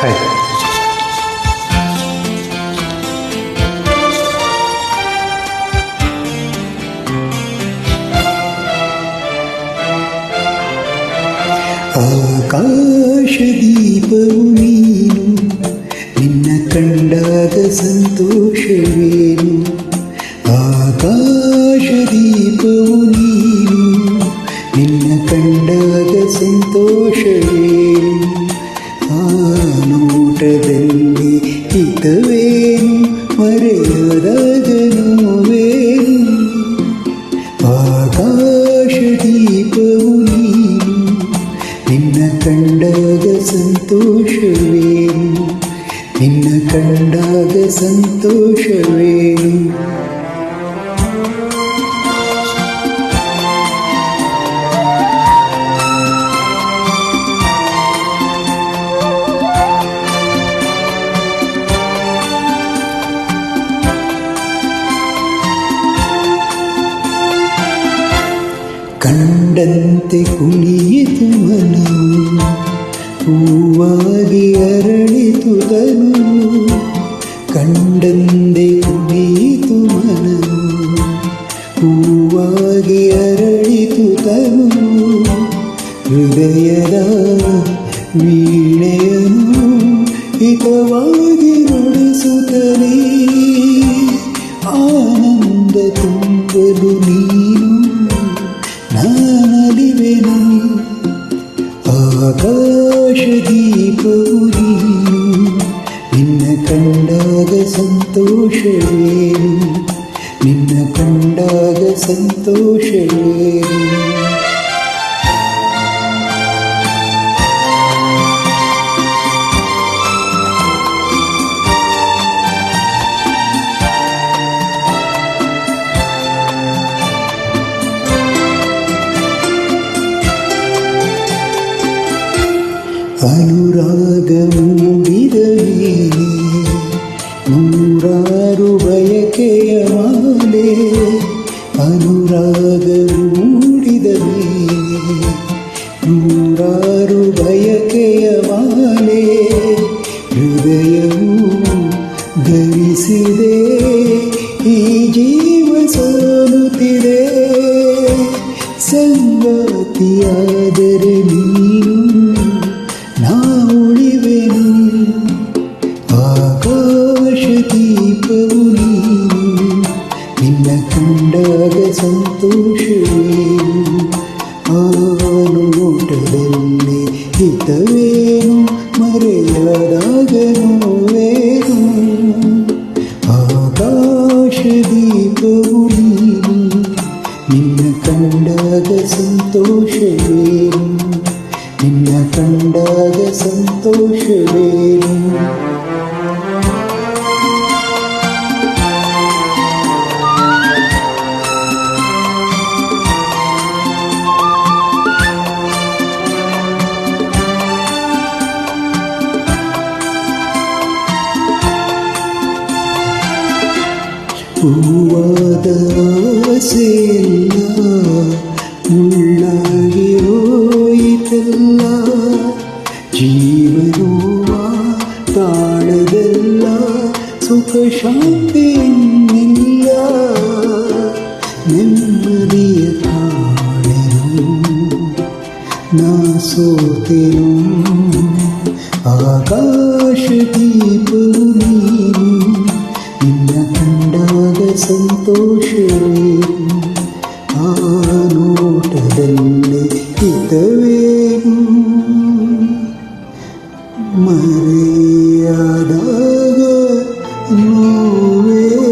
Hi. ಆಕಾಶ ದೀಪವು ನೀನು, ನಿನ್ನ ಕಂಡಾಗ ಸಂತೋಷವೇನು. ಆಕಾಶ ದೀಪವು ನೀನು, ನಿನ್ನ ಕಂಡಾಗ ಸಂತೋಷವೇನು. ಆ ನೋಟದಲ್ಲಿ ಹಿತವೇನು, ಮರೆಯದಾಗ ನೋವೇನು. ಆಕಾಶ ದೀಪವು ನೀನು, ನಿನ್ನ ಕಂಡಾಗ ಸಂತೋಷವೇನು, ನಿನ್ನ ಕಂಡಾಗ ಸಂತೋಷವೇನು. ಕಂಡಂತೆ ಕುಣಿಯಿತು ಮನವು, ಹೂವಾಗಿ ಅರಳಿತು ತನುವು. ಕಂಡಂತೆ ಕುಣಿಯಿತು ಮನವು, ಹೂವಾಗಿ ಅರಳಿತು ತನುವು. ಹೃದಯದ ವೀಣೆಯನ್ನು ಹಿತವಾಗಿ ನುಡಿಸುತ್ತಲೇ ಆನಂದ ತುಂಬಲು ನೀನು ನಾನಲಿವೆನು. ಆಕಾಶ ದೀಪವು ನೀನು, ನಿನ್ನ ಕಂಡಾಗ ಸಂತೋಷವೇನು, ನಿನ್ನ ಕಂಡಾಗ ಸಂತೋಷವೇನು. ಅನುರಾಗ ಮೂಡಿದ ಮೇಲೆ ನೂರಾರು ಬಯಕೆಯ ಮಾಲೆ. ಅನುರಾಗ ಮೂಡಿದ ಮೇಲೆ ನೂರಾರು ಬಯಕೆಯ ಮಾಲೆ. ಹೃದಯವು ಧರಿಸಿದೆ, ಈ ಜೀವ ಸೋಲುತ್ತಿದೆ. ಸಂಗಾತಿಯಾದರೆ ನೀನು ನಾ ಉಳಿವೆನು. ಆಕಾಶ ದೀಪವು ನೀನು, ನಿನ್ನ ಕಂಡಾಗ ಸಂತೋಷವೇನು. ಆ ನೋಟದಲ್ಲಿ ಹಿತವೇನು, ಮರೆಯದಾಗ ನೋವೇನು. ಆಕಾಶ ದೀಪವು ನೀನು, ನಿನ್ನ ಕಂಡಾಗ ಸಂತೋಷವೇನು, ನಿನ್ನ ಕಂಡಾಗ ಸಂತೋಷವೇನು. ಹೂವಾದ ಆಸೆಯೆಲ್ಲ ಮುಳ್ಳಾಗಿ ಹೋಯಿತಲ್ಲ. ಜೀವನೋವ ತಾಳದಲ್ಲ, ಸುಖ ಶಾಂತಿ ಇನ್ನಿಲ್ಲ. ನೆಮ್ಮದಿಯ ಕಾಣೆನು, ನಾ ಸೋತೆನು. ಆಕಾಶ ದೀಪವು ನೀನು, ನಿನ್ನ ಕಂಡಾಗ ಸಂತೋಷವೇನು. ಆ ನೋಟದಲ್ಲಿ ಹಿತವೇನು, ಮರೆಯಾದಾಗ ನೋವೇನು.